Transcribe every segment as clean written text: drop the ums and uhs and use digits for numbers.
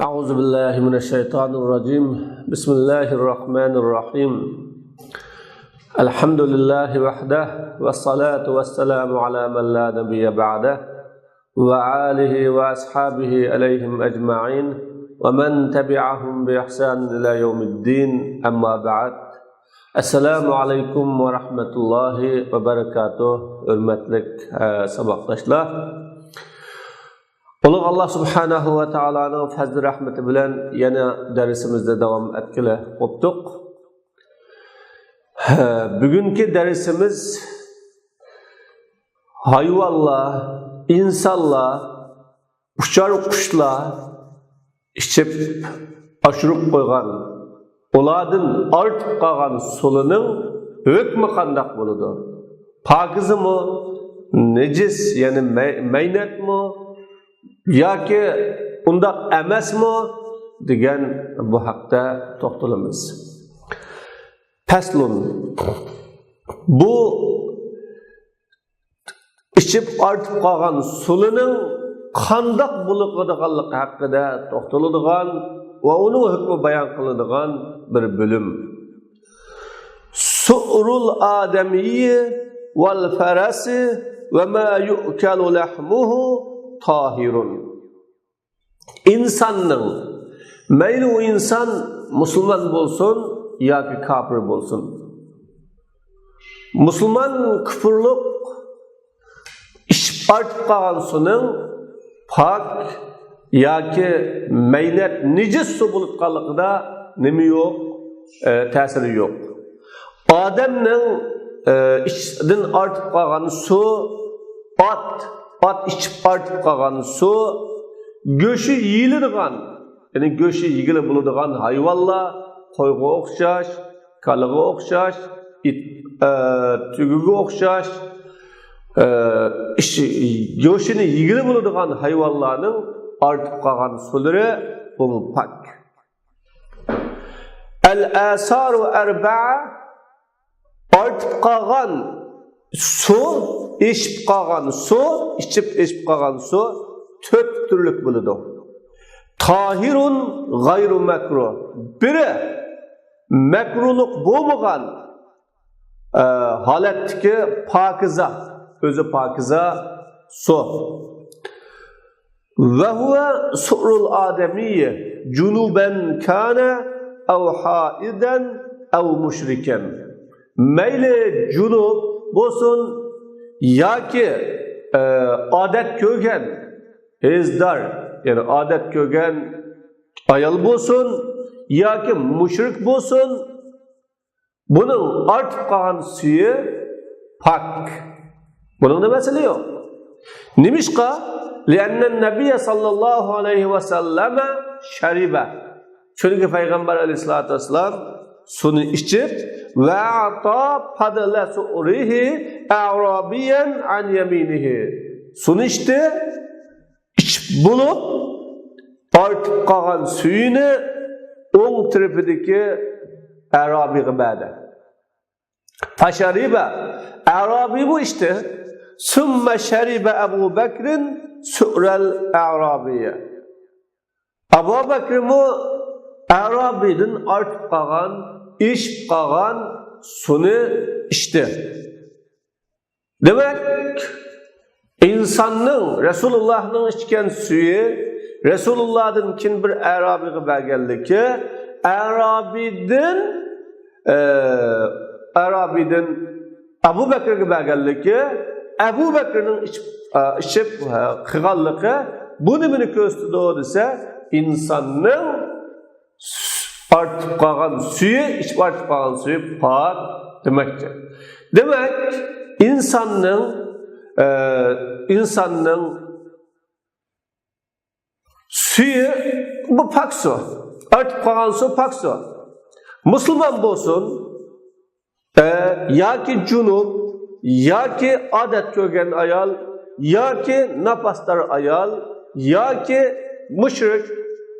أعوذ بالله من الشيطان الرجيم بسم الله الرحمن الرحيم الحمد لله وحده والصلاة والسلام على من لا نبي بعده وآله وأصحابه عليهم أجمعين ومن تبعهم بإحسان إلى يوم الدين أما بعد السلام عليكم ورحمة الله وبركاته hürmetlik sabaqdaşlar. Ulug' Allah subhanahu va taoloning fazl rahmati bilan yana darsimizda davom etgili o'tdik. Bugungi darsimiz hayvonlar, insonlar, uchar qushlar ichib oshirib qo'ygan, ulardan ortib qolgan suvining hukmi qanday bo'ladi? Pokizmi, najis, ya'ni maynatmi? yoki undaq emasmi degan bu haqda to'xtalamiz. Faslun. Bu ichib ortib qolgan suvining qandoq bo'ladiganligi haqida to'xtaladigan va uni hukmi bayon qiladigan bir bo'lim. Su'rul adamiyyi val farasi va ma yu'kalu lahmuhu tahirun. İnsanның, mayli o insan musulmon bo'lsin yoki kafir bo'lsin. Musulmon kufrlik ishib ortib qolgan suvning pok yoki maynat najis suv bo'lib qolganligida nima yo'q, ta'siri yo'q. Odamning ishdan ortib qolgan suv At içib ortib qolgan suv, go'shi yeyiladigan, ya'ni go'shi yegili bo'ladigan hayvonlar, qo'yga o'xshash, kalaga o'xshash, tuguga o'xshash, go'shini yegili bo'ladigan hayvonlarning ortib qolgan suvlari bu pok. Al-asaru arba'a, ortib qolgan suv, içib qolgan suv 4 turlik bo'ladi. Tahirun g'ayru makruh. Biri makruhlik bo'lmagan holatdagi pokiza, o'zi pokiza suv. Va huwa su'rul adamiyyi junuban kana aw haidan av mushrikan. Mayli junub bo'lsin yoki odat ko'rgan hezdar, ya'ni odat ko'rgan ayol bo'lsin yoki mushrik bo'lsin, buning ortib qolgan suvi pok. Buning nimasi yo'q. Nimishqa? Lianna nabiy sallallohu alayhi va sallam shariba. Chunki payg'ambar alayhisolatu vasallam suvni ichib va ata padala su'rihi a'rabiyan an yaminihi. Suvni ichdi, ichib bo'lib ortib qolgan suyini o'ng tarafidagi arabiga berdi. Fashariba, arabi bu ichdi. Summa shariba Abu Bakrin su'ral a'rabiyya. Abu Bakr mu arabidan ortib qolgan, içib qolgan suvni ichdi. Demak, insonning Rasulullohning ichgan suvi Rasulullahdan kin bir arabiga berganligi, arabidan Abu Bakrga berganligi, Abu Bakrning ichib qilganligi bu nimani ko'rsatadi desa, insonning ortib qolgan suvi, ichib ortib qolgan suvi pok demakdir. Demak, insonning suvi bu pok suv. Ortib qolgan suv pok suv. Musulmon bo'lsin, yoki junub, yoki odat ko'rgan ayol, yoki napasdor ayol, yoki mushrik,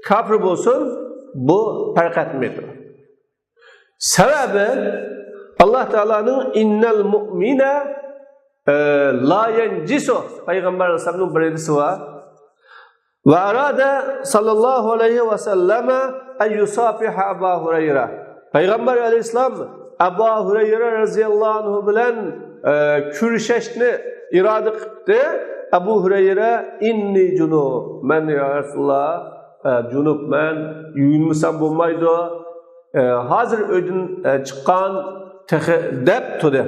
kafir bo'lsin, bu farq etmaydi. Sebebi Allah Teala'nın innal mu'mina la yencisu, Peygamber Aleyhisselam'ın bir hadisi var. Ve arada sallallahu aleyhi ve selleme en yusafiha Abu Hureyre. Peygamber aleyhisselam Abu Hureyre radıyallahu anh bilen kürşeşni irade kıptı. Abu Hureyre inni junub. Men ya Resulullah junub men yuyunmasam bulmaydı. Hazır ödün çıkan dep tudu.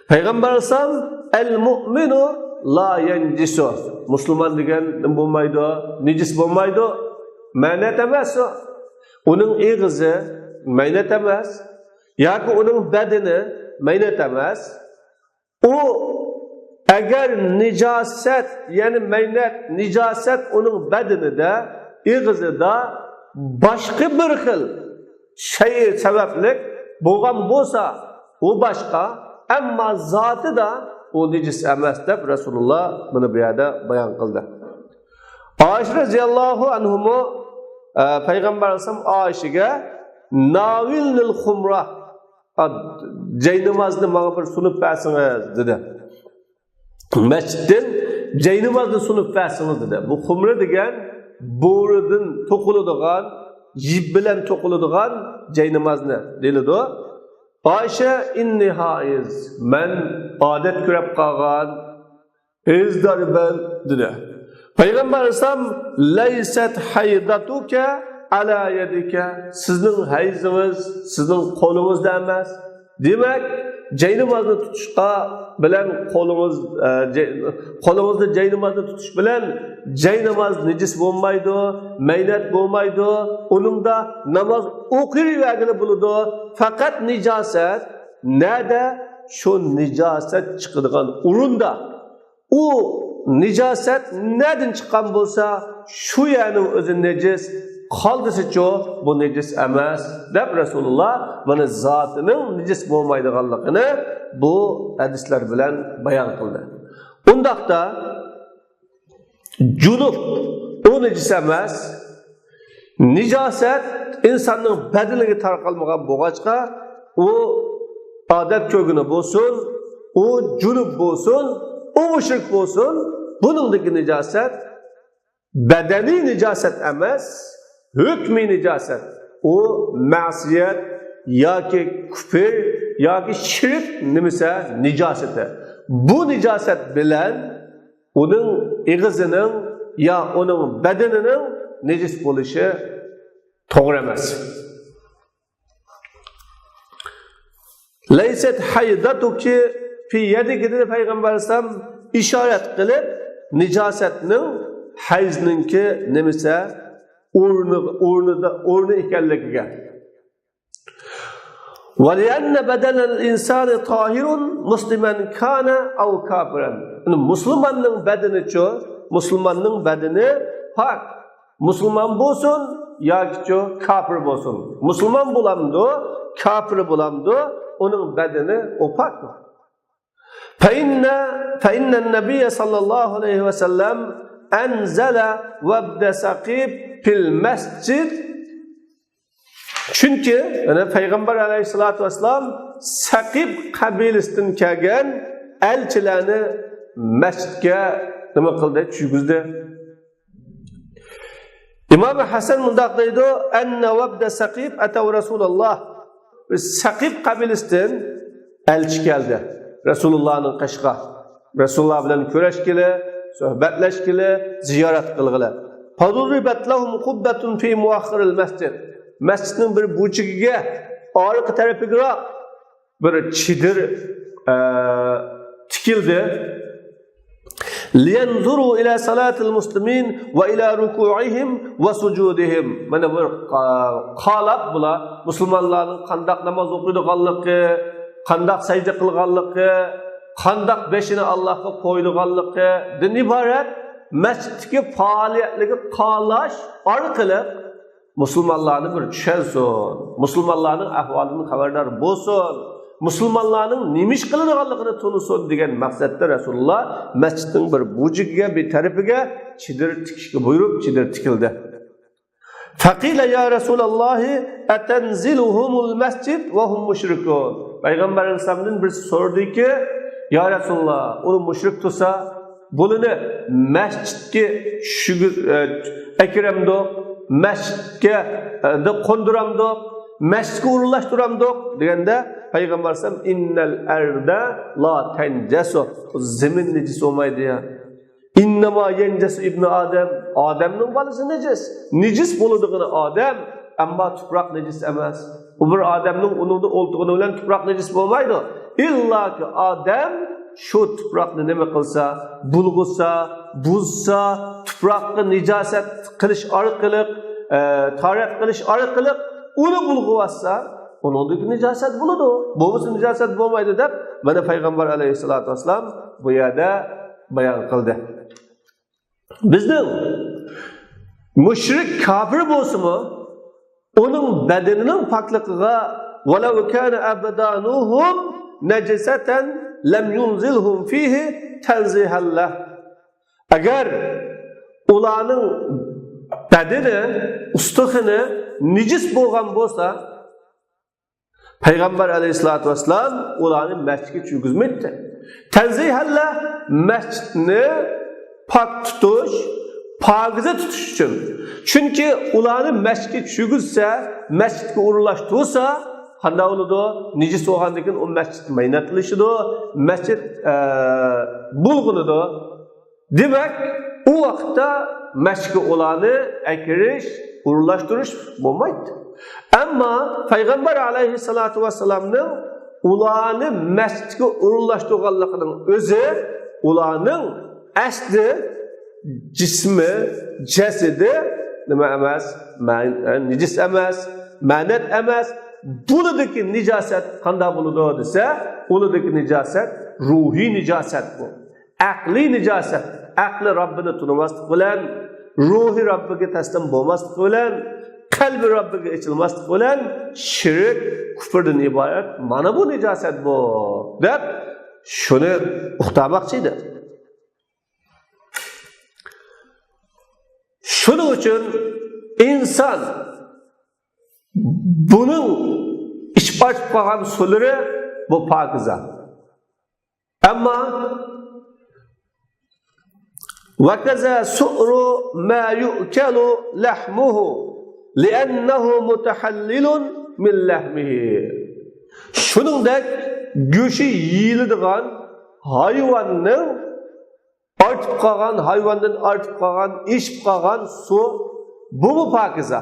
Peygamber aleyhisselam el mu'minu la yencisu. Müslüman degen bulmaydı, nicis bulmaydı. Menet emas o. Onun eğizi menet emas. Yaki onun bedeni menet emas. O eğer nicaset yani menet, nicaset onun bedeni de, eğizi de başka bir xil şey sebeplik bulgan bolsa o başka ama zatı da o nicis emas deb Resulullah bunu bir yerde bayan kıldı. Ayşe radıyallahu anhumu Peygamber Aleyhisselam Ayşe'ge navilnil humra ceynimazını bana bir sunup versiniz dedi. Mescidden ceynimazını sunup versiniz dedi. Bu humra degen boğrudun tokulduğun jib bilen tokulduğun ceynimazını dedi o. Ayşe inni haiz men adet kürep kalgan izdar ben dedi. Peygamber Aleyhisselam leyset haydatuke ala yedike sizin hayzınız sizin kolunuzda emas. Demek ceynimazını tutuşka bilen kolunuzda ceynimazını tutuş bilen ceynimaz nicis bulmaydı, meynet bulmaydı, onun da namaz okuyur vergini buludu. Fakat nicaset nerede? Şu nicaset çıkıdığın urunda. O nicaset nereden çıkan bulsa şu yani özü necis kaldısı çoğu bu necis emas deb Resulullah bana zatının necis bulmaydıganlıqını bu hadisler bilen bayan kıldı. Ondaqda junub o necis emas, nicaset insanın bedeniga tarqalmagan bo'lg'achqa o adet kökünü bolsun, o junub bolsun, o mushrik bolsun, buningdagi nicaset bedeni nicaset emas, hükmü nicaset. O masiyet yoki küfür yoki shirk nimasa nicaseti. Bu nicaset bilen onun eg'izining ya onun bedenining necis bo'lishi to'g'ri emas. Leysat haydatuki fi yadiki dedi Peygamber Aleyhisselam işaret qilib nicasetning hayzninki nimasa o'rni ekanligiga. وَلِأَنَّ بَدَنَ الْاِنْسَانِ طَاهِرٌ مُسْلِمًا كَانَ اَوْ كَافِرًا. Müslümanın bedeni ço, Müslümanın bedeni pak. Müslüman bolsun, ya ki ço kafir bolsun. Müslüman bulamdı, kafir bulamdı, onun bedeni opak mı? فَاِنَّ النَّبِيَّ sallallahu aleyhi ve sellem enzele vebde sakib fil mescid. Çünkü yani Peygamber aleyhissalatü vesselam Sakib kabilesinden kelgen elçilerini mescidge nima qildi, tushgizdi. İmam Hasan mundaq deydi, enne vebde sakib atav Resulullah. Sakib kabilesinden elçi geldi. Resulullah'ın qashqa. Resulullah bilan ko'rashgili, suhbatlashgili, ziyorat qilg'ili. Faduribat lahum qubbetun fi muakhiril masjid. Mescidin bir burchigiga orqa tarafiga bir chidir tikildi. Liyanzuru ila salatil muslimin ve ila ruku'ihim ve sujudihim. Mana bir qalab bular musulmonlarning qandoq namoz o'qiydiganligi, qandoq sajda qilganligi, qandoq beshini Allohga qo'ydiganligidan iborat masjiddagi faoliyatligi qalash orqali Müslümanların bir düşensin, Müslümanların ahvalının haberdar bolsun, Müslümanların nimiş kılınğanlığını tanısun degen maksatda Resulullah mescidin bir bujiga bir tarafiga chidir tikishga buyurup chidir tikildi. Faqila ya Resulullah atanziluhumul masjid ve hum mushrikun. Peygamber Aleyhisselam'dan bir sordu ki ya Resulullah onu müşrik tutsa Bunu mescidke ekiremdok, mescidke de konduramdok, mescidke uğurlaştıramdok degende Peygamber sallam innel erde la tencesu. Zemin necis olmaydı ya. İnnema yencesu İbni Adem. Adem'nin balası necis. Necis buluduğunu Adem. Ama toprak necis emez. O bir Adem'nin onunda olduğunu bilen toprak necis olmaydı. İlla ki Adem şu toprakni nima qilsa, bulg'usa, buzsa, toprakni nijaset qilish orqali, tarat qilish orqali uni bulg'uvatsa, uningdagi nijaset bo'ladi. Bo'lmasa nijaset bo'lmaydi deb mana payg'ambar alayhisolatu vasallam bu yerda bayon qildi. Bizning mushrik kafir bo'lsa-mu, uning badanining pokligiga walau kana abdanuhum najasatan lem yunzilhum fihi tenzihallah. Agar ularning badani, ustuhini necis bo'lgan bo'lsa, Peygamber aleyhissalatu vesselam ularni mescidga tushirmaydi. Tenzihallah mescidni pak tutuş, pakize tutuş için. Çünkü ularni mescidga tushirsa, mescidga uğurlashtirsa, qanday bo'ladi? Necis bo'lgandan keyin u masjid maynatilishidi, masjid bulg'unidi. Demak, u vaqtda masjidga ularni akirish, uğurlashtirish bo'lmaydi. Ammo payg'ambar alayhisolatu vasallamning ularni masjidga uğurlashtirganligining o'zi ularning asli jismi, jasadi nima emas, necis emas, ma'nat emas. Buradaki nijaset qanday bo'ladi desa, ulardagi nijaset ruhiy nijaset bu. Aqliy nijaset, aqli Rabbini tunimaslik bilan, ruhi Rabbiga taslim bo'lmaslik bilan, qalbi Rabbiga ichilmaslik bilan shirk, kufrdan iborat. Mana bu nijaset bu deb shuni uqtamoqchi edi. Shuning uchun inson bunun işbaş bakan suları bu pakize. Ama وَكَذَا سُؤْرُ مَا يُؤْكَلُ لَحْمُهُ لِأَنَّهُ مُتَحَلِّلٌ مِنْ لَحْمِهِ. Şuningdek go'shi yeyiladigan hayvanning ortib qolgan, hayvandan ortib qolgan, ishib qolgan su bu pakize.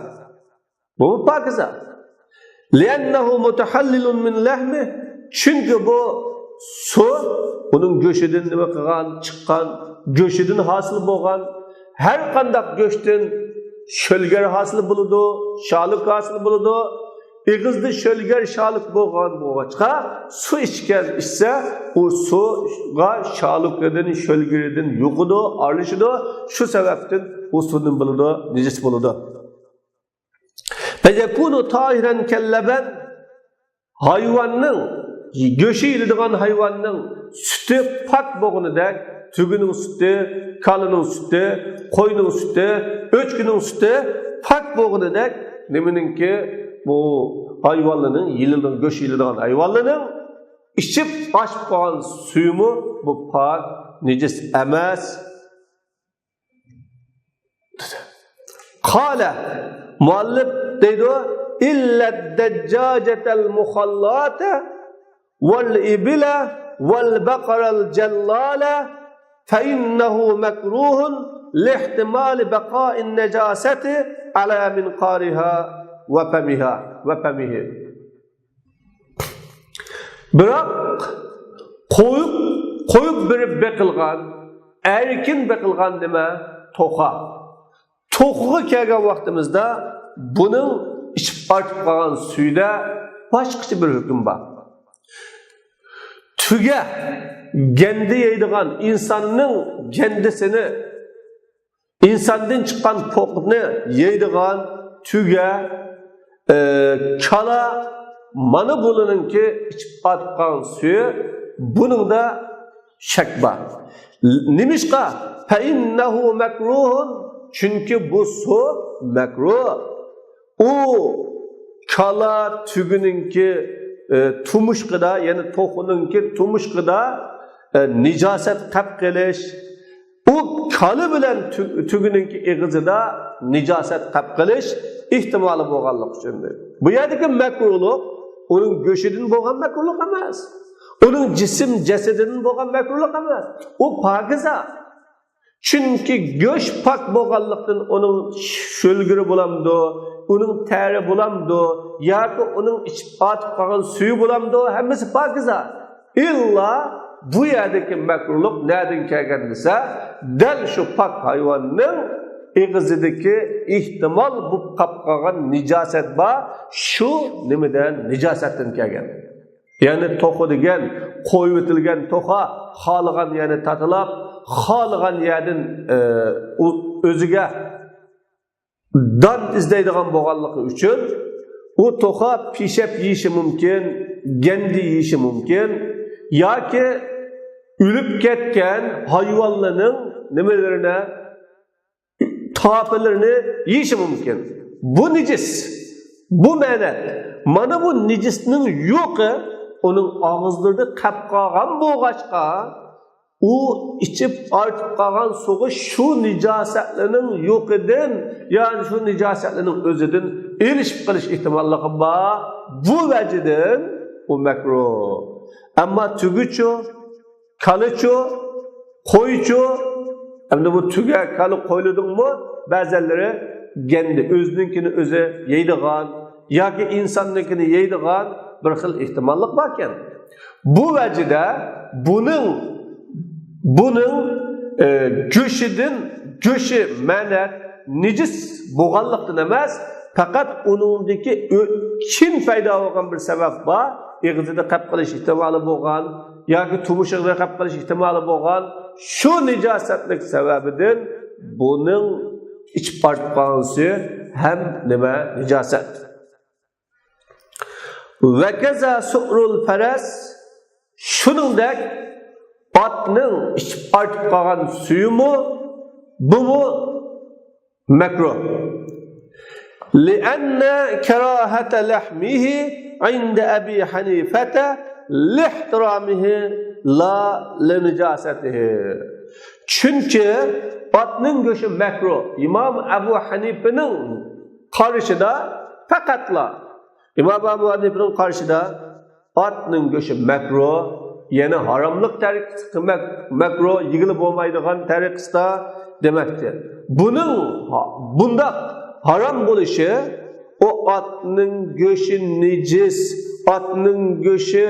Bu pakize. لِأَنَّهُ مُتَحَلِّلٌ مِنْ لَحْمِهِ. Çünkü bu su onun göşüdün nima qilgan, chiqqan, göşüdün hasıl bo'lgan, her qanday go'shtdan sho'lgar hosil bo'ladi, sholiq hosil bo'ladi. Ig'izda sho'lgar, sholiq bo'lgan bo'g'achqa su ichsa, u suga sholiqdan, sho'lgaridan yo'qidi, aralashadi. Shu sababdan u suvning bo'ladi, necis bo'ladi. Feyekunu tahiren kelleben hayvanning go'shi yeyiladigan hayvanning sütü pak bo'lganidek, tugining sütü, kalining sütü, qo'yning sütü, o'chkining sütü pak bo'lganidek, nimaninki bu hayvanlarning yeyiladigan go'shi yeyiladigan hayvanlarning içip açıp qolgan suyimi bu pak, necis emas. Qala muallif deydi illa dajjajatal mukhallata wal ibla wal baqaral jallala fa innahu makruhun lihtimali baqa'in najasati ala minqariha wa famihi. Biroq qo'yib berib beqilgan, erkin beqilgan nima? To'qa. To'qiga kelgan vaqtimizda bunun içib artıp qolgan suyda boshqacha bir hukm bor. Tuga ganda yeydigan insonning gandasini, insondan chiqqan po'qni yeydigan tuga, kala mana bularninki içib artıp qolgan suyi, buning da shak bor. Nimishqa fa innahu makruhun. Çünkü bu su makruh. O kala tügününki tumuşqida, yani toxununki tumuşqida nijaset qap qilish, kalı bilen tügününki egizida nijaset qap qilish ehtimoli bo'lganlik uchun. Bu yerdagi makruhlik uning go'shidan bo'lgan makruhlik emas. Uning jism jasadidan bo'lgan makruhlik emas. U pokiza. Chunki go'sht pok bo'lganlikdan uning sho'lgiri bo'lamdi, uning teri bo'lamdi, yoki uning ichib otib qolgan suvi bo'lamdi, hammasi pokiza. İlla bu yerdagi makruhlik nereden kelgan desa, dal shu pok hayvonning egizidagi ehtimol bu qolib qolgan nijosat bor, shu nimadan nijosatdan kelgan. Ya'ni to'qi degan qo'yib o'tilgan to'qa xohlagan yani tatilab, xohlagan yerdan o'ziga don izlaydigan bo'lganligi uchun u to'qa pishab yeyishi mumkin, gandi yeyishi mumkin yoki o'lib ketgan hayvonlarning nimalarini, topilarini yeyishi mumkin. Bu nijis. Bu ma'nat. Mana bu nijisning yo'qi uning og'izlarida qolib qolgan bo'lg'achqa u ichib ortib qolgan suvi shu nijosatlarning yo'qidan, ya'ni shu nijosatlarning o'zidan erishib qilish ehtimolligi bor. Bu vajidan u makruh. Ammo tuguchu, kalichu, qo'ychu, endi bu tuga kali qo'yildingmi, ba'zilari gandi o'zininkini o'zi yeydigan yoki insonnikini yeydigan bir xil ehtimollik bor ekan. Bu vajida buning go'shi ma'nat nijis bo'lganlikdan emas, faqat uningdagi chin paydo bo'lgan bir sabab bor. Egizida qolib qolish ehtimoli bo'lgan yoki tumushig'ida qolib qolish ehtimoli bo'lgan shu nijosatlik sababidan buning ichib ortib qolgan suvi ham nima nijosat. Va kaza su'rul faras, shuningdek otning ichib ortib qolgan suyimi bu makruh. Li'anna karahata lahmihi عند أبي حنيفة لاحترامه لا لنجاسته. Çünkü otning go'shi makruh. İmam Abu Hanifa'nın qarshida faqatla İmam Abu Hanifa'nın qarshida otning go'shi makruh, yani haromlik tariqasida makruh, yig'ilib bo'lmaydigan tariqasida demakdir. Buning bunda harom bo'lishi o otning go'shi nijis, otning go'shi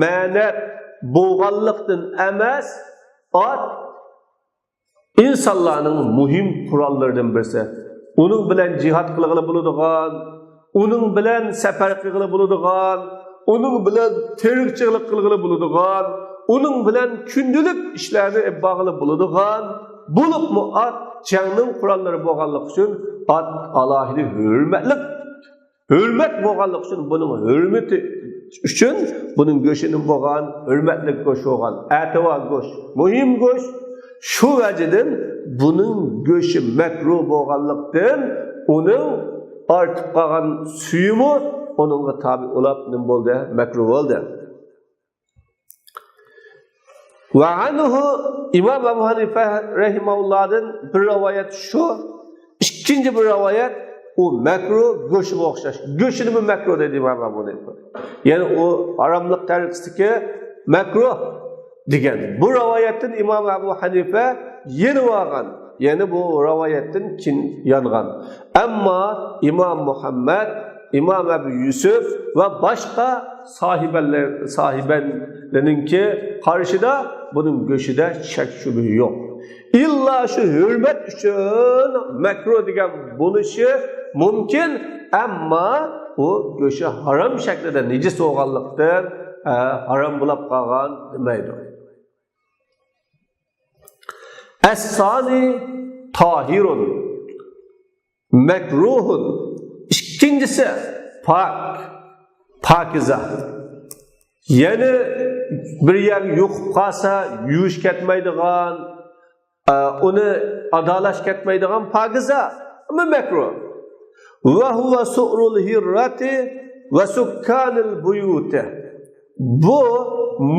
ma'nat bo'lganlikdan emas, ot insonlarning muhim qurollaridan birisi. Uning bilan jihad qilg'ili bo'ladigan, uning bilan safar qilg'ili bo'ladigan, uning bilan terrorchilik qilg'ili bo'ladigan, uning bilan kundalik ishlarni bog'lab bo'ladigan, bo'libmi ot jangning qurollari bo'lganligi uchun ot alohida hurmat bo'lganligi uchun buning hurmati uchun buning go'shining bo'lgan hurmatli go'sht bo'lgan atava go'sht, muhim go'sht. Shu vajidan buning go'shi makruh bo'lganlikdan uning ortib qolgan suyimi uningga tabi bo'lib nim bo'ldi, makruh bo'ldi. Va anhu İmam Abu Hanife rahimahullohdan bir rivoyat shu, ikkinchi bir rivoyat o makruh go'shiga o'xshash. Go'shini bu makruh dedi İmam Abu Hanife. Ya'ni o haromlik tariqasidagi makruh degan. Bu rivoyatdan İmam Abu Hanife yenib olgan. Ya'ni bu rivoyatdan kin yongan. Ammo İmam Muhammad, İmam Abu Yusuf va boshqa sahibalarininki qarshida buning go'shida shak shubha yo'q. İlla şu hürmet üçün makruh degan bo'lishi mumkin, ammo u go'shi harom shaklida nijis bo'lganlikdan harom bo'lib qolgan demaydi. As-sani tahirun makruhun. İkincisi pakiza. Yani bir yer yo'qib qolsa yuvish ketmaydigan, uni adalash ketmaydigan pakiza ama makruh. Va huwa su'rul hirrati va sukkanil buyuti. Bu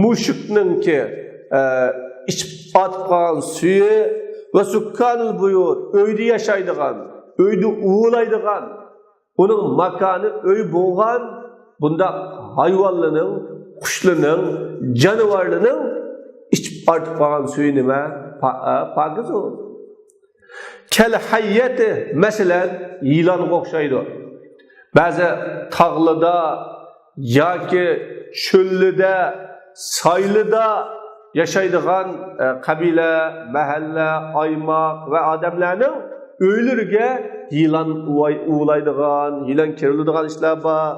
mushukninki ichib otib qolgan suvi ve sukkanul buyut, öyde yaşaydıgan, öyde uğulaydıgan, onun makanı öy boğan, bunda hayvanlının, kuşlının, canavarlının iç artıp bağın suyu nime? Pakiz o. Kel hayyeti, mesela yılan okşaydı. Bazı tağlıda, yaki çöllüde, saylıda yaşaydıgan kabile, mahalle, aymak ve adamlarının öylürge yılan uğulaydıgan, yılan kerildiğin işler var.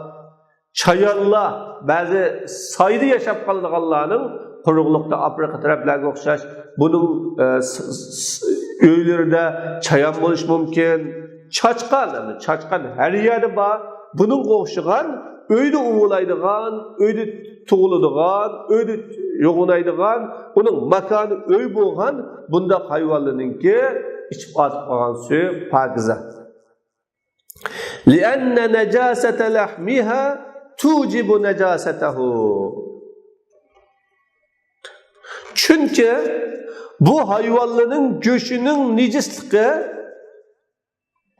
Çayanla, bazı saydı yaşap kalıdığanlarının kuruklukta Afrika taraflarına okşaş. Bunun öylürde çayan buluş mümkün. Çaçkan her yerde var. Bunun okşagan, öyde uğulaydıgan, öyde tuğuluduğan, öyde yoğunaydıgan, onun makanı öy boğan, bunda hayvanlarınki içip atıp bağın suyu pakize. لِأَنَّ نَجَاسَةَ لَحْمِهَا تُوْجِبُ نَجَاسَتَهُ. Çünkü bu hayvanların göşünün nicisliği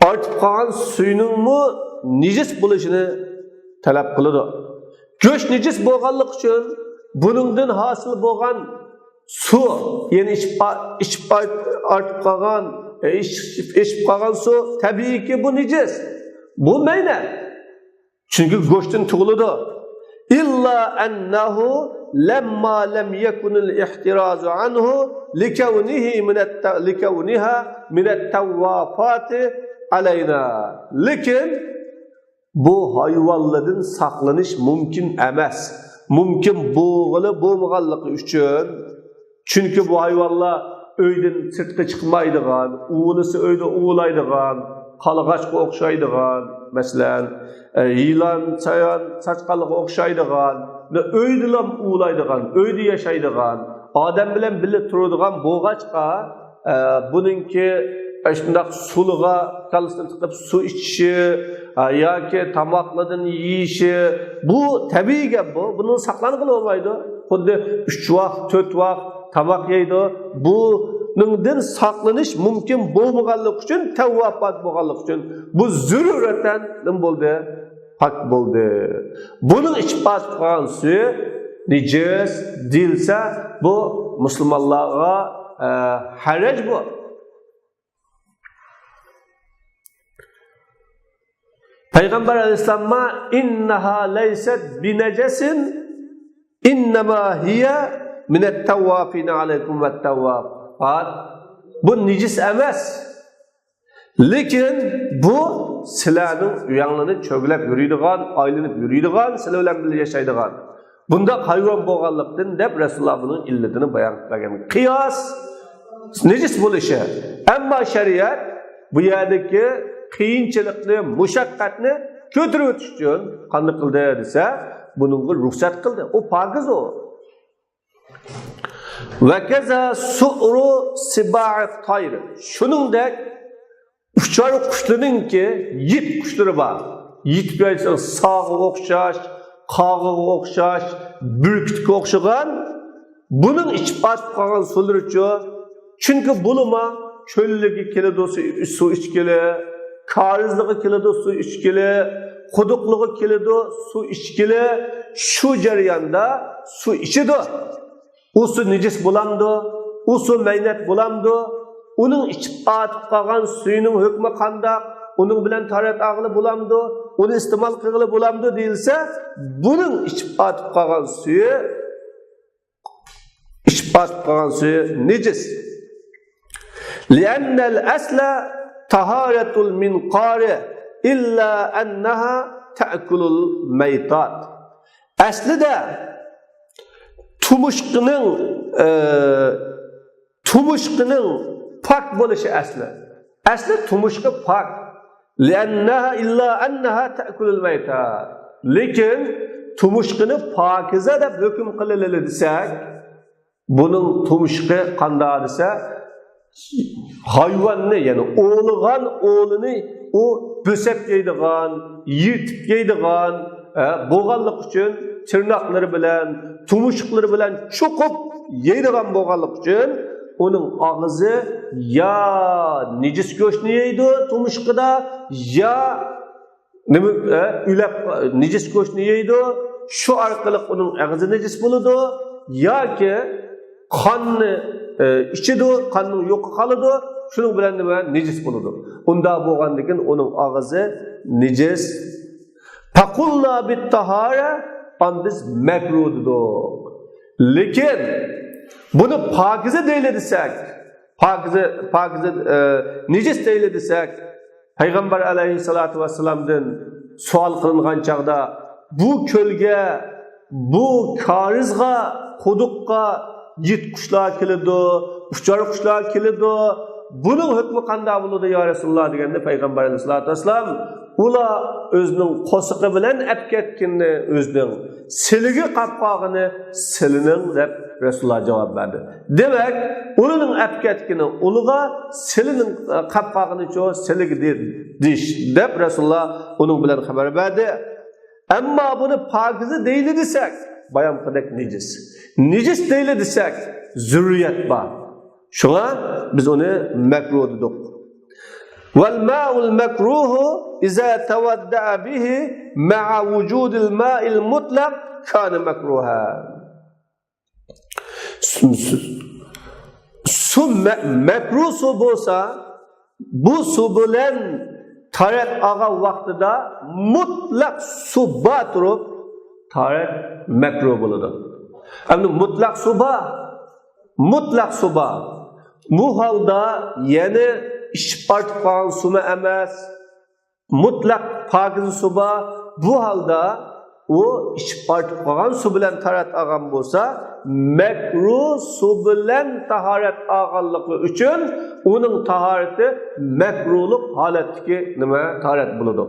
artıp kalan suyunun mu nicis buluşunu talep kılıdır. Göş nicis boğanlık için bunundan hasıl boğan su, yani içip artıp kalan su tabii ki bu nicis. Bu neyine? Çünkü göçten tuğuludur. İlla ennehu lemma lem yekunul ihtirazu anhu likevniha minet tevvafati aleyna. Lakin bu hayvanların saklanış mümkün emas. Mümkün boğmaganlığı üçün. Çünkü bu hayvanlar öyden sırtqa çıkmaydıgan, uğulusu öyde uğulaydıgan, kalagaçqa okşaydıgan, mesela yılan, çayan, saçqalıqa okşaydıgan, öydilam uğulaydıgan, öyde yaşaydıgan, adam bilen bile turadigan boğaçqa, bununki şundaq suluğa kalısını tıkıp su içişi, yoki tamoqlardan yeyişi, bu tabiiy gap bu. Bunun saqlanıqlı olmaydi. Xuddi 3 vaqt, 4 vaqt tamoq yeydi. Buningdan saqlanish mumkin bo'lmaganligi uchun, tavvafat bo'lganligi uchun bu zururatan nima bo'ldi? Haq bo'ldi. Buning ichpat qolgan suvi nijis dilsa, bu musulmonlarga haraj bu. Peygamber Aleyhisselam'a innaha leyset binecesin innema hiye minet tevvafine aleykum ve tevvaf. Bu nicis emas. Lekin bu sizlarning uyanglarni cho'glab yuradigan, aylanib yuradigan, sizlar bilan birga yashaydigan. Bunda hayvon bo'lganlikdan deb Rasululloh buning illatini bayon qilgan. Qiyos nicis bo'lishi. Ammo shariat bu yerdagi qiyinchilikni, mushaqqatni ko'tarib o'tish uchun qanday qildi desa, buningga ruxsat qildi. O pokiz o. Va kaza su'ru siba'i tayr. Shuningdek uchar qushlarningki yit qushlari bor. Yit bo'lsa sog'ga o'xshash, qog'iga o'xshash, burkutga o'xshagan, buning ichib atib qolgan suvlarichi. Chunki bulma cho'lligi keladi suv ichgili, karizligi keladi suv ichgili, quduqligi keladi suv ichgili, shu jarayonda suv ichidi. U suv nijis bo'lamdi, u suv maynat bo'lamdi. Uning ichib atib qolgan suyining hukmi qanday? Uning bilan tarat ag'li bo'lamdi, uni iste'mol qilg'ili bo'lamdi deyilsa, buning ichib atib qolgan suyi nijis. لأن الأصل طهارة المنقار إلا أنها تأكل الميتات. Aslida tumuşqının pak bo'lishi asli. Asli tumuşqi pak. لأنها إلا أنها تأكل الميتات. Lekin tumuşqini pokiza deb hukm qilinadi desak, buning tumuşqi qanday desa, hayvanni, yani oğluğan oğlunu o bösep yeydigan, yirtip yeydigan, boğanlık için tırnakları bilen, tumuşukları bilen çokup yeydigan boğanlık için onun ağzı ya necis göçünü yeydi tumuşkıda ya necis göçünü yeydi. Şu arkalık onun ağzı necis buludu ya ki kanını içidi, kanının yok kalıdı. Şunun bilen nima necis buludu. Unda bolgandan onun ağzı necis. Taqulna bit tahara an biz makruh dedik. Lekin bunu pakize deyle desek, pakize necis deyle desek, Peygamber aleyhissalatu vesselam'dan sual kılıngan çağda bu kölge, bu karizga, kudukka yit kuşlar kilidi, uçar kuşlar kilidi. Bunun hükmü qanday buludu ya Resulullah degende Peygamber aleyhissalatu vesselam ula özünün qosuqi bilan ap ketkinni özünün siligi qapqog'ini silinin deb Resulullah cevap verdi. Demek ulanın ap ketkini uluga silinin qapqog'ini cho siligi diş deb Resulullah onun bilan xabar berdi. Ammo buni pokiza deyli desek bayon qildik necis. Necis deyli desek zurriyat bor. Şuna biz onu makruh dedik. Vel ma'ul makruhu iza tawadda'a bihi ma'a vujudil ma'il mutlaq kana makruha. Su makruh su bo'lsa, bu su bilan tarat olgan vaqtida mutlaq su bor turib tarat makruh bo'ladi. Endi mutlaq su bor, mutlaq su bor. Bu holda yana içip artık kalan suma emas, mutlak pakiz su bor. Bu holda o içip artık kalan su bilan taharat olgan bo'lsa, makruh su bilan taharat olganligi uchun uning tahorati makruhlik holatdagi nima taharat bo'ladi.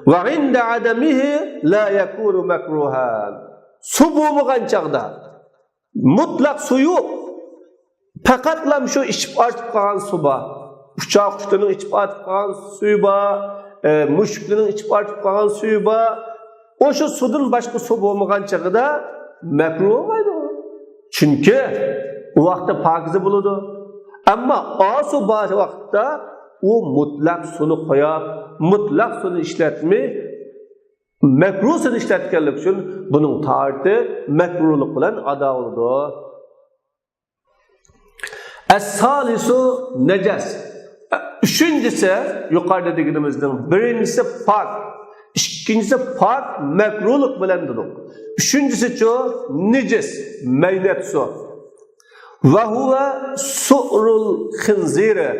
Va inda adamihi la yakunu makruhan. Su bo'lmagan chaqda mutlaq su yo'q. Faqatlam shu içip artık kalan su bor. Uçak kuşlarının içip artık kalan suyu bor, mushuklarning içip artık kalan suyu bor. O şu sudun başka su bo'lmagan chaqida makruh bo'lmaydi. Chunki u vaqtda pokiza bo'ladi. Ammo o su bor vaqtda u mutlaq suni qo'yib, mutlaq suni ishlatmay, makruh suni ishlatganlik uchun buning tahorati makruhlik bilan ado bo'ladi. Es-salisu neces. Üçüncüsü yukarıda dediğimizden birincisi pak, ikincisi pak makruhluk bilen dedik. Üçüncüsü ço necis, meynet su. Ve huve su'rul khinziri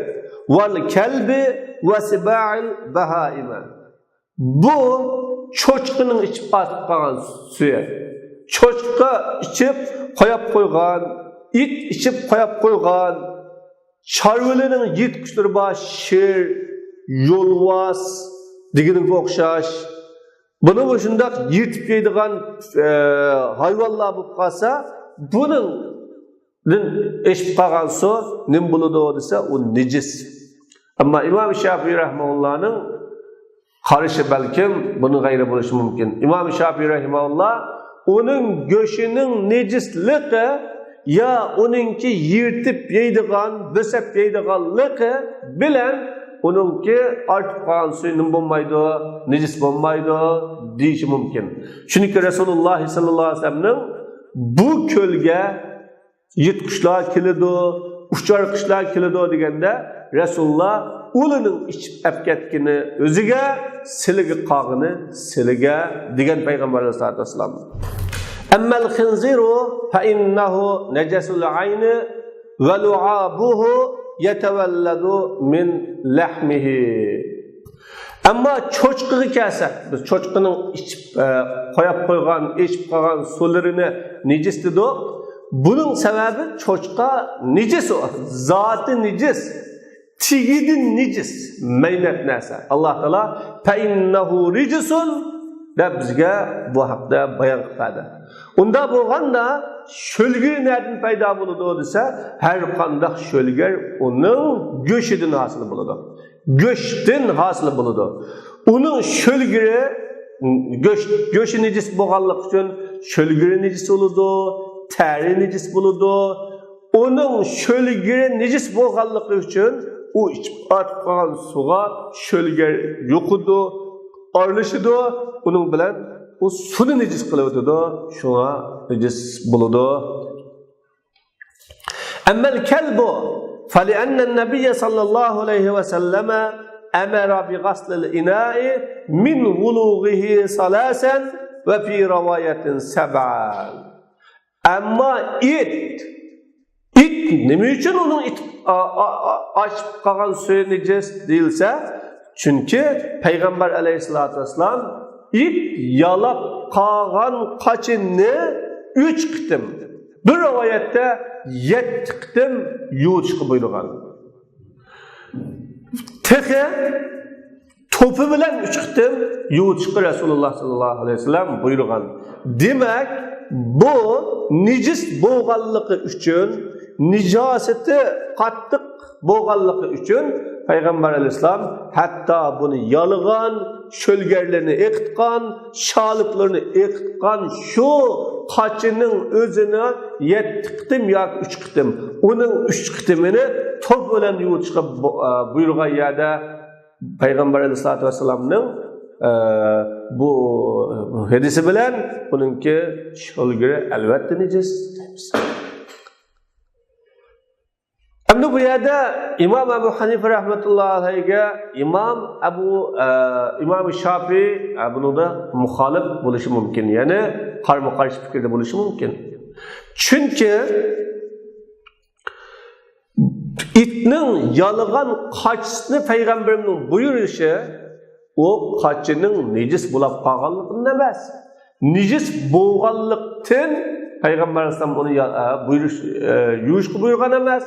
vel kelbi ve siba'il bahaime. Bu çoçkının içip atıp kalan suya. Çoçka içip koyup koygan, it içip koyup koygan, çarvılarının yit kuşları var, şir, yolvas, diginin okşaş. Bunun başında yitip yediğen hayvanlar bu kalsa, bunun eşip kalan su, ne buludu dese o necis. Ama İmam Şafii Rahimahullah'ın karışı belki bunun gayrı buluşu mümkün. İmam Şafii Rahimahullah onun göşünün necisliği ya onunki yırtıp yeydiğen, bösep yeydiğenliği bilen onunki artık kalan suyunun bulmaydı, necis bulmaydı deyişi mümkün. Çünkü Resulullah sallallahu aleyhi ve sellem'nin bu kölge yit kuşlar kilidi, uçar kuşlar kilidi degende Resulullah ulunun içip epketkini özüge, siligi qağını silige degen Peygamber aleyhissalatu vesselam. Emmel khinziru fe innehu necesul ayni ve lu'abuhu yetevelladu min lahmihi. Ama çoçkığı kelsek, biz çoçkının içip koyup koygan, içip koygan sularını necis dedik. Bunun sebebi çoçka necis o, zatı necis. Tigidin necis, meynet neyse. Allah Teala fe innehu ricisun de bizge bu haqda bayan qiladi. Unda bo'lganda şölgür nereden paydo bo'ladi desa, har qanday şölgür onun go'shidan hosil bo'ladi. Go'shtdan hosil bo'ladi. Uning şölgürü go'shi necis bo'lganligi uchun şölgürü necis bo'ladi, teri necis bo'ladi. onun şölgeri necis bolganlığı üçün o içip atkan suğa şölger yokudu, arılışıdı, onun bilen o sunu necis kılıvıdı, şuna necis buludu. Emmel kelbu فَلِأَنَّ النَّبِيَّ صَلَّى اللّٰهُ عَلَيْهِ وَسَلَّمَ اَمَرَ بِغَسْلِ الْاِنَاءِ مِنْ غُلُوغِهِ صَلَاسًا وَفِي رَوَايَةٍ سَبْعًا. Ama it neme için onun açıp kalan suyu necis değilse? Çünkü Peygamber aleyhissalatü vesselam it yalap kalan kaçını 3 kıtım. Bir rivayette 7 kıtım yuğuşku buyurgan. Tehe topu bilen 3 kıtım yuğuşku Resulullah sallallahu aleyhi ve sellem buyurgan. Demek bu necis boğallığı üçün, nicaseti kattık boğallığı üçün Peygamber aleyhisselam hatta bunu yalığan, şölgerlerini ekitkan, şalıklarını ekitkan şu kaçının özüne 7 kıtım ya 3 kıtım. Onun 3 kıtımını top olan yuğuşka buyurgan yerde Peygamber aleyhisselatü vesselam'nın bu hadisi bilen bununki şölgeri elbette necis. Şimdi bu yerde İmam Ebu Hanife rahmetullahi aleyh'e İmam Şafii bunu da muhalif buluşu mümkün. Yani karma karşı fikirde buluşu mümkün. Çünkü itnin yalığan kaçısını Peygamberinin buyuruşu o kaçının necis bulap kalganlıkın emas. Necis boğanlıktan Peygamber Aleyhisselam onu yuyuşku buyurgan emas.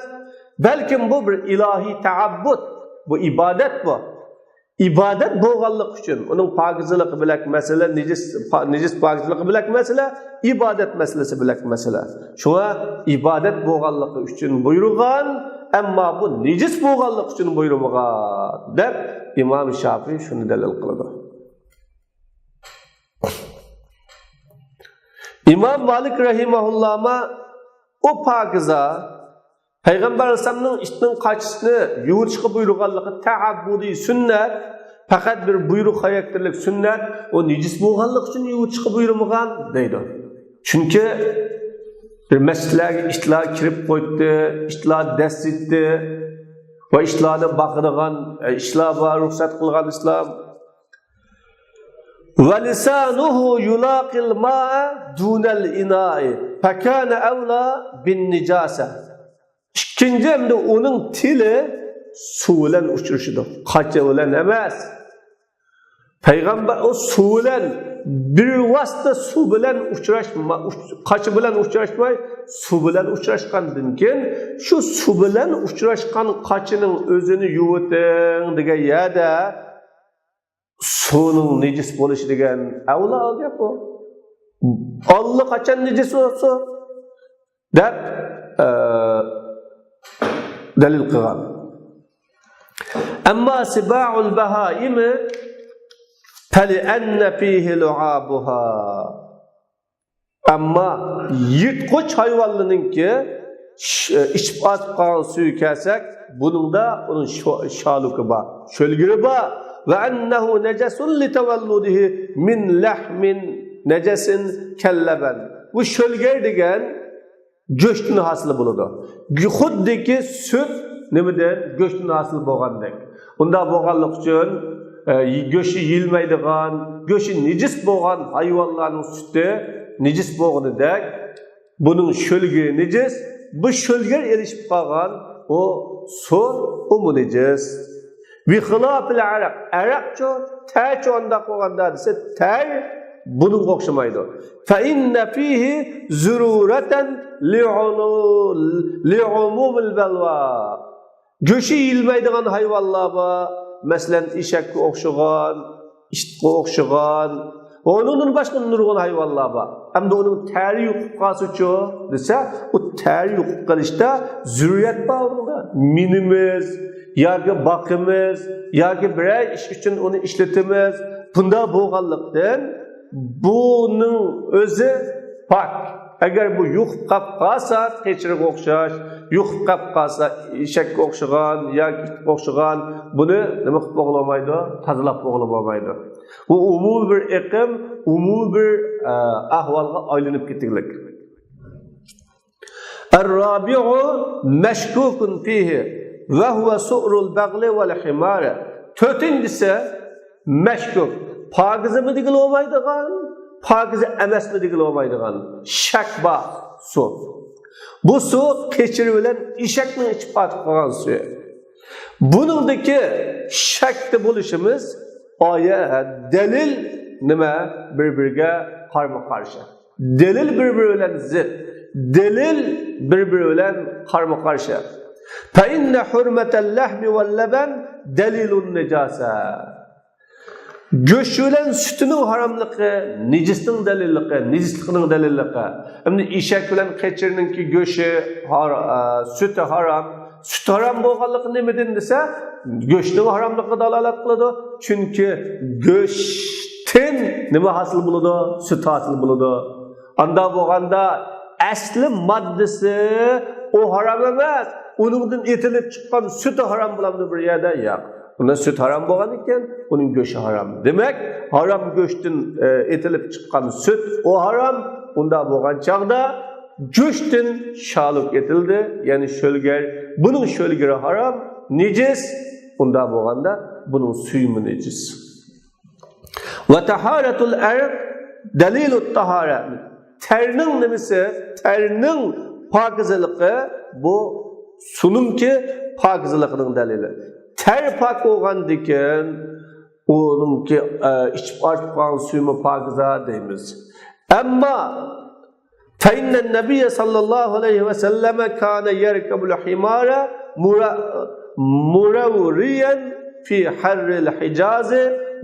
Belki bu bir ilahi taabbud, bu ibadet bu. İbadet boğanlık için, onun pakizliği bilek mesele, necis pakizliği bilek mesele, ibadet meselesi bilek mesele. Şuna ibadet boğanlık için buyurgan, ama bu necis boğanlık için buyurgan der. İmam Şafii şunu delil kıldı. İmam Malik rahimahullah'a o pakiza Peygamber Aleyhisselam'ın işinin kaçısını yuğuşku buyurganlığı taabbudi sünnet, fakat bir buyruk hayaktirlik sünnet, o necis boğanlık için yuğuşku buyurmagan deydi. Çünkü bir mesleğe işler kirip koydu, işler dest etti ve işlerine bakırgan, işler ruhsat kılgan İslam. وَلِسَانُهُ يُلَاقِ الْمَاءَ دُونَ الْاِنَاءِ فَكَانَ اَوْلَى بِالنِّجَاسَةِ. İkinci hem de onun tili su ile uçuruşudur. Kaçı ile emez. Peygamber o su ile bir vasıta su ile uçuraşma, kaçı ile uçuraşmay, su ile uçuraşkan dinken, şu su ile uçuraşkan kaçının özünü yuvutun diye ya da su'nun necis bo'lişi degan avla algap bu. Allah qachon necis bo'lsa deb dalil qilgan. Amma siba'ul bahaim fali'anna fihi lu'abuha. Amma yirtqich hayvonlarninki içip atqan suyu kelsak, buningda uning shaluki bor, sho'lgiri bor. Ve ennehu necesun li tevelludihi min lahmin necesin kelleben. Bu şölger degen göçtün hasılı buludu. Xuddiki süt nemeden göçtün hasılı boğandek. Unda boğanlık için göçü yilmeydigan, göçü necis boğan hayvanların sütü necis boğanı dek. Bunun şölgeri necis. Bu şölger erişip kalan o su o necis. Bixilafil arak. Arak çok ter çoğunda koğanda ise ter bunun okşamaydı. Fe inne fihi zürureten li'umumil belva. Göçü yilmeydiğen hayvanlar var. Mesela işekki okşagan, işitki okşagan. Onun başka nurgun hayvanlar var. Hem de onun teri yukukası çoğu dese o teri yukukkalışta zürriyet bağında. Minimiz, ya bakımız, ya bir iş için onu işletimiz. Bunda boğallıktan bunun özü pak. Agar bu yuqib qolib qolsa, keçiriga o'xshash, yuqib qolib qolsa, eshakka o'xshagan yoki itga o'xshagan, buni nima qilib bo'lmaydi? Tozalab bo'lmaydi. Bu umumiy bir iqlim, umumiy bir ahvolga aylanib ketganlik. Ar-rabi'u mashkukun fihi va huwa su'rul bagli wal himar. To'rtinchisi mashkuk. Pokizmi degil olmaydigan, pokiz emasmi degil olmaydigan shak bor suv. Bu suv keçirib bilan eshakning ichib qotib qolgan suv. Buningdagi shakda bo'lishimiz oyat, dalil nima bir-biriga qarama-qarshi. Dalil bir-biri bilan zid, dalil bir-biri bilan qarama-qarshi. Fa inna hurmatal lahmi wal laban dalilun najasa. Go'sht bilan sutining haromligi, nejisning dalilligi, nejisligining dalilligi. Endi eshak bilan qechirninki go'shi, suti harom. Sut harom bo'lganligi nimadan desa, go'shtning haromligiga dalolat qiladi. Chunki go'shtdan nima hosil bo'ladi? Sut hosil bo'ladi. Anda bo'lganda asli moddasi o harom emas. Uningdan etilib chiqqan suti harom bo'lamdi bir yerda yo'q. Unda süt haram bo'lgan ekan, uning go'shti haram. Demak, haram go'shtdan etilib chiqqan süt o haram. Unda bo'lgan chaqda go'shtdan shaluk etildi, ya'ni sho'lgar. Buning sho'lgari haram, nejis. Unda bo'lganda buning suyumi nejis. Va taharatul arq dalilut tahara. Terning nimasi? Terning pokizaligi bu sunumki pokizaligining dalili. Ter pak bo'lgandikan, onunki ichib ortib qolgan suymi pokiza deymiz. Ammo fa inna nabiy sallallohu alayhi va sallam kana yarkabul himara murawriyan fi harril hijaz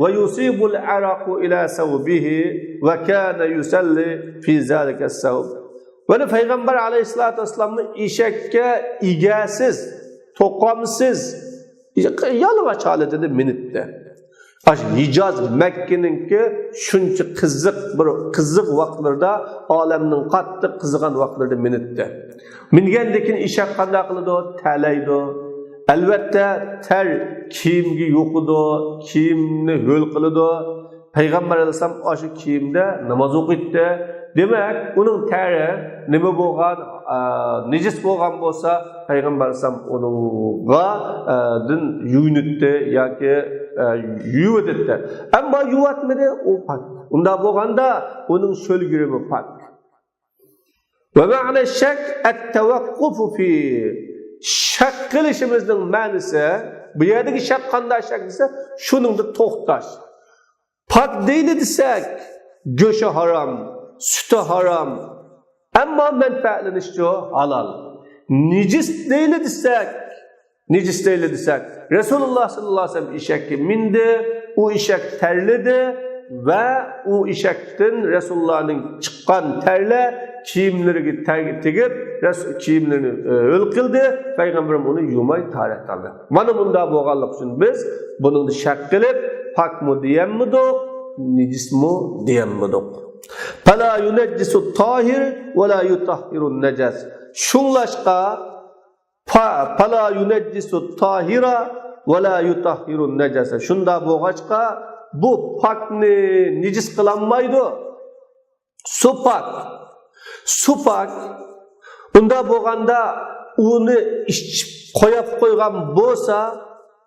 va yusibul araqu ila sawbihi va kana yusalli fi zalika as-sawb. Buni payg'ambar alayhisolatu vasallamning eshakka egasiz, to'qomsiz yalavaç haletinde minitde. Hicaz Mekke'ninki şunca kızık vaktlarda aleminin qattiq qizigan vaktlarda minitde. Mingendekin işe qanday qiladi? Talaydi. Albatta ter kiyimga yo'qidi, kiyimni ho'l qiladi. Payg'ambar alayhisalom o'sha kiyimda namoz o'qitdi. Demak, uning teri nima bo'lgan, nejis bo'lgan bo'lsa, payg'ambar alayhisalom uningga din yuvinitdi yoki yuvatdi. Ammo yuvatmadi, u pak. Unda bo'lganda uning sho'lgiri pak. Va ma'na shak at-tawaqquf fi shak qilishimizning ma'nosi, bu yerdagi shak qanday shak desa, shuningda to'xtash. Pak deydi desak, go'shi harom, sütü haram. Ama menfaatlanishi halal. Necis değil desek, Resulullah sallallahu aleyhi ve sellem eshakka mindi, u eshak terledi ve u eshakdan Resulullah'ning chiqqan terle kiyimlariga tegib, kiyimlarini o'l qildi, payg'ambarim uni yumay tarat qildi. Mana bunda bo'lganlik uchun biz buni shak qilib, pakmi deyammidik, nejismi deyammidik. Fala yunajjisu tahir ve la yutahhirun najas. Şunlaşqa fala yunajjisu tahira ve la yutahhirun najasa. Şunda bo'lg'achqa bu pakni nejis qilinmaydi. Supak unda bo'lganda uni ichib qo'yib qo'ygan bo'lsa,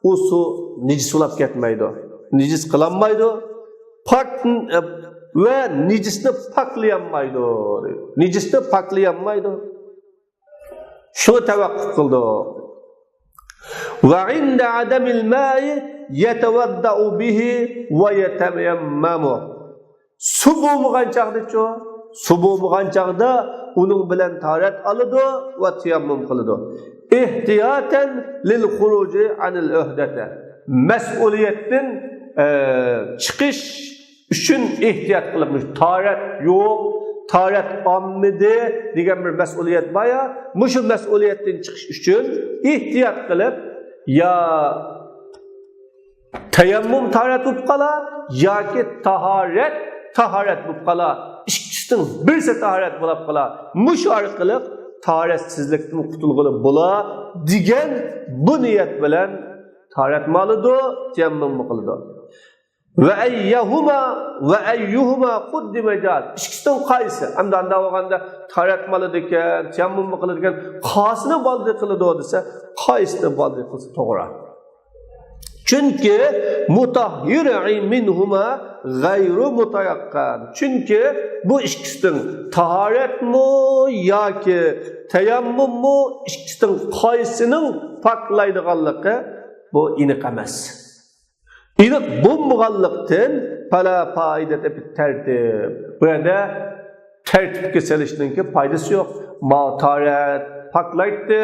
u suv nejislab ketmaydi. Nejis qilinmaydi. Pak ve necisni paklayanmaydi. Necisni paklayanmaydi. Shuni tavaqquf qildi. Va inda adamil ma'i yatawadda'u bihi va yatamammamu. Subu bo'lgan chaqda-chu, subu bo'lgan chaqda uning bilan tarat oladi va tayammum qiladi. Ehtiyatan lil khuruji anil uhdata. Mas'uliyatdan chiqish üçün ehtiyat qilibmiz. Tarat yo'q, tarat olmadi degan bir mas'uliyat bor. Mushu mas'uliyatdan chiqish uchun ehtiyat qilib ya tayammum tarat bo'lib qolar yoki tahorat bo'lib qolar. Ikkisi kişinin birisi taharet bulab qala, muş orqali taharetsizlikdan qutulg'ili bo'la degan bu niyat bilan taharet malıdı, tayammum qiladi. Ve ayyuhuma quddima jaz. İkisidan qaysi? Hamda anda olganda taharet malıdı ekan, tayammum qiladi ekan, qasini baldi qiladi desa, qaysini baldi qilsa to'g'ri. Çünkü mutahhir'i minhuma gayru mutayaqqan. Çünkü bu ikisidan taharet mu yoki tayammum mu ikisidan qaysinin paklaydiganligi bu aniq emas. Aniq bo'lmaganlikdan fala foydata bit tartib. Bu yerda tartibga solishninki foydasi yo'q. Ma taharet paklaydi,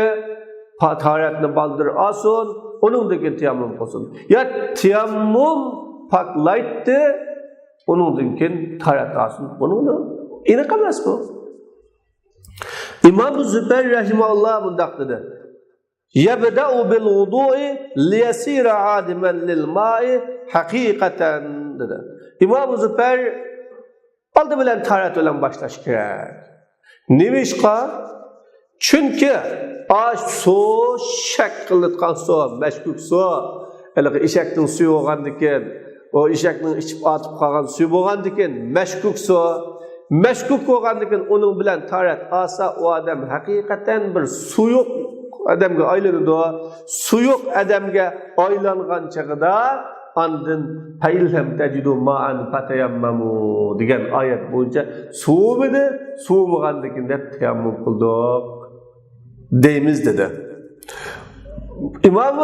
taharetni baldir olsin, onundan tayammum qilsin. Ya tayammum paklaydi, onundan taharet olsin. Bunun aniq emas bu. İmam Zübeyir rahimahullah bundaq dedi. Yebda'u bil wudu'i liyasira adiman lil ma'i haqiqatan dedi. İmam Zübeyir aldı bilen taharet bilen başlaş kerak. Nimişqa? Çünkü su şak qiladigan su, mashkuk su, hali eshakning suvi bo'lgandikan, o eshakning ichib atib qolgan suvi bo'lgandikan, mashkuk su, mashkuk bo'lgandikan uning bilan taharet olsa, o odam haqiqatan bir suyuq odamga aylanadi. Suyuq odamga aylangan chaqida andin faylham tajidu ma'an fatayammamu degan oyat bo'yicha suvmidi, suvmagandikan deb tayammum qildik deymiz dedi. İmam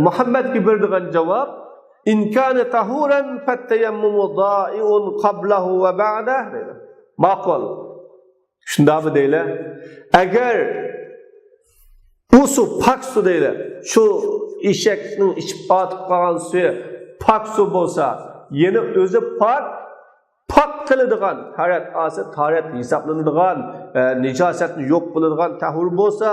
Muhammed ki berdigan cevap in kana tahuran fattayammumu da'iun qablahu ve ba'dah dedi. Maqul. Shunda mı deyla? Agar bu su pak su deyla, şu eshakning ichib atib qolgan suvi pak su bo'lsa, yana o'zi pak qiladigan taharet olsa, taharet hisoblanadigan, nijosatni yo'q qiladigan tahur bo'lsa,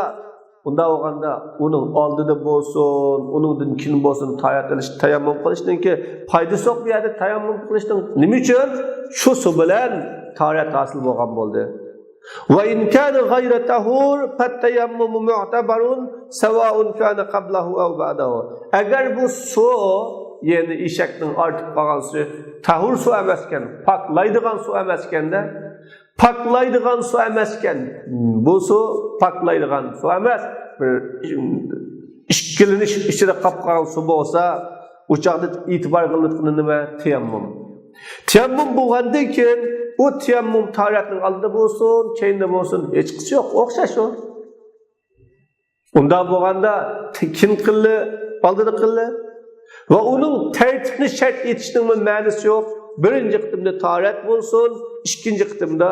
unda olganda uning oldida bo'lsin, uningdan keyin bo'lsin taharet qilish, tayammum qilishninki foydasi yo'q. Bu yerda tayammum qilishning nima uchun? Shu su bilan taharet hosil bo'lgan bo'ldi. Va in kana ghayra tahur fattayammumu mu'tabarun sawa'un kana qablahu aw ba'dahu. Agar bu su yani eshakning ortib qolgan suvi tahur su emasken, paklaydigan su emaskenda, paklaydigan su emasken, bu su paklaydigan su emas, bir ishkilinish ichida qolib qolgan su bo'lsa, uchoqda e'tibor qilinadigan nima? Tayammum. Tayammum bo'lgandan keyin o tayammum taharetning oldida bo'lsin, keyinda bo'lsin, hech qisi yo'q, o'xshash u. Unda bo'lganda kim qildi, oldida qildi. Ve onun tertibini şart etişinin ma'nosi yo'q. Birinci qitimda taharet bo'lsin, ikkinchi qitimda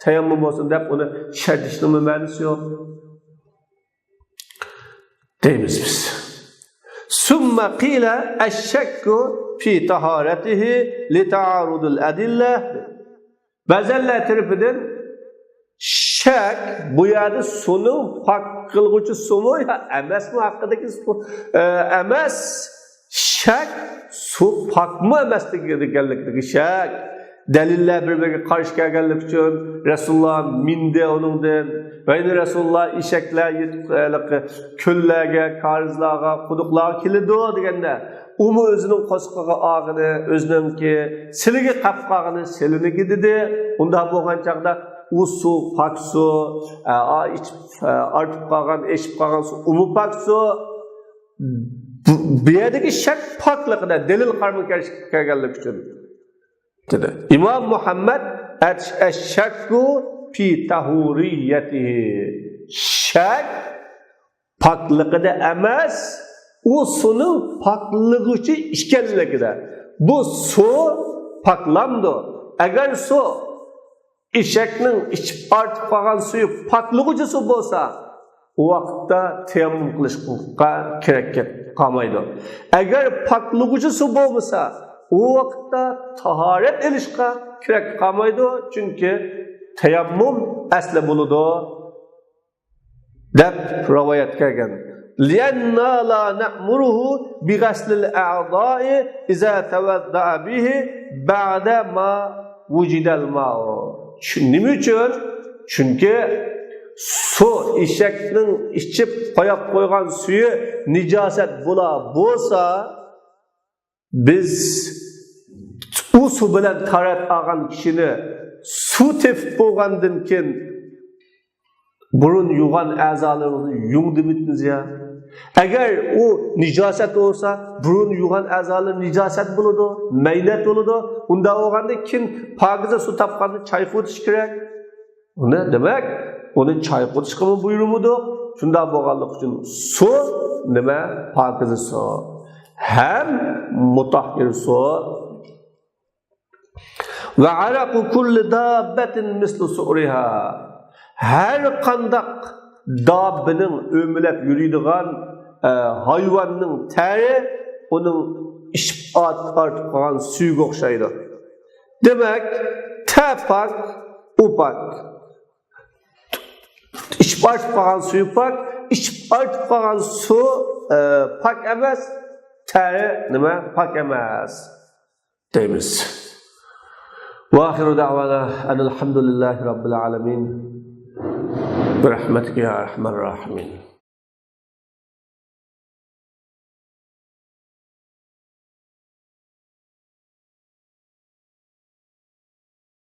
tayammum bo'lsin deb uni shart etishning ma'nosi yo'q. Deymiz biz. Summa qila ash-shakku fi taharatihi li ta'arudil adillah. Ba'zanlar tarafidan shak bu yerda suvning pak qilg'uchi suvi emasmi haqidagi emas. Şak su pakmı emasdigi deganligi shak. Dalillar bir-biriga qarshi kelganlik uchun Rasululloh minde onundan va endi Rasululloh eshaklar ko'llarga, qarzlarga, quduqlarga keladi deganda, umi o'zining qo'sqig'iga og'ini, o'zininki siliga qap qolgani siliniki dedi. Unda bo'lgan chaqda u su pak su, ortib qolgan, eshib qolgan su, umi pak su. Bu yerdeki şak paklıqda delil qarmı kelganlik uchun dedi. İmam Muhammed eş-şakku fi tahuriyatihi. Şak paklıqda emas, o suning paklığı işkenligida. Bu su paklandı. Agar su eshakning ichib ortib qolgan suvi paklığı su bo'lsa, o vaqtda tayammum qilishga kerak qolmaydi. Agar paklıg'uchi suv bo'lmasa, o vaqtda taharet elishga kerak qolmaydi, chunki tayammum asli bo'ladi deb rivoyat kelgan. Lianna la na'muruhu bi ghaslil a'dha'i iza tawadda'a bihi ba'da ma wujida al-ma'u. Nima uchun? Chunki su eshakning ichib qo'yib qo'ygan suyi nijosat bo'lsa, biz u su bilan tarat olgan kishini suv tepib bo'lgandan keyin burun yugan a'zolarini yuvdimmiz ya. Agar u nijosat bo'lsa, burun yugan a'zolar nijosat bo'ladi, maynat bo'ladi. Unda bo'lganda kim pokiza suv topganda choy qo'tish kerak. Uni demak, uni choy qo'tishga buyurmadi. Shunda bo'lganlik uchun suv nima? Pokiza suv. Ham mutahhir suv. Va araqu kulli dabbatin mislu su'riha. Her qandaq dabbining ömülep yürüydiğen hayvanning teri onun işip artıp kalan suyu okşaydı. Demek tepak, upak. İşip artıp kalan suyu pak, işip artıp kalan su pak emez, teri nime pak emez. Deyimiz. Ve ahiru da'vana enelhamdülillahi rabbil alemin. برحمتك يا أرحم الراحمين.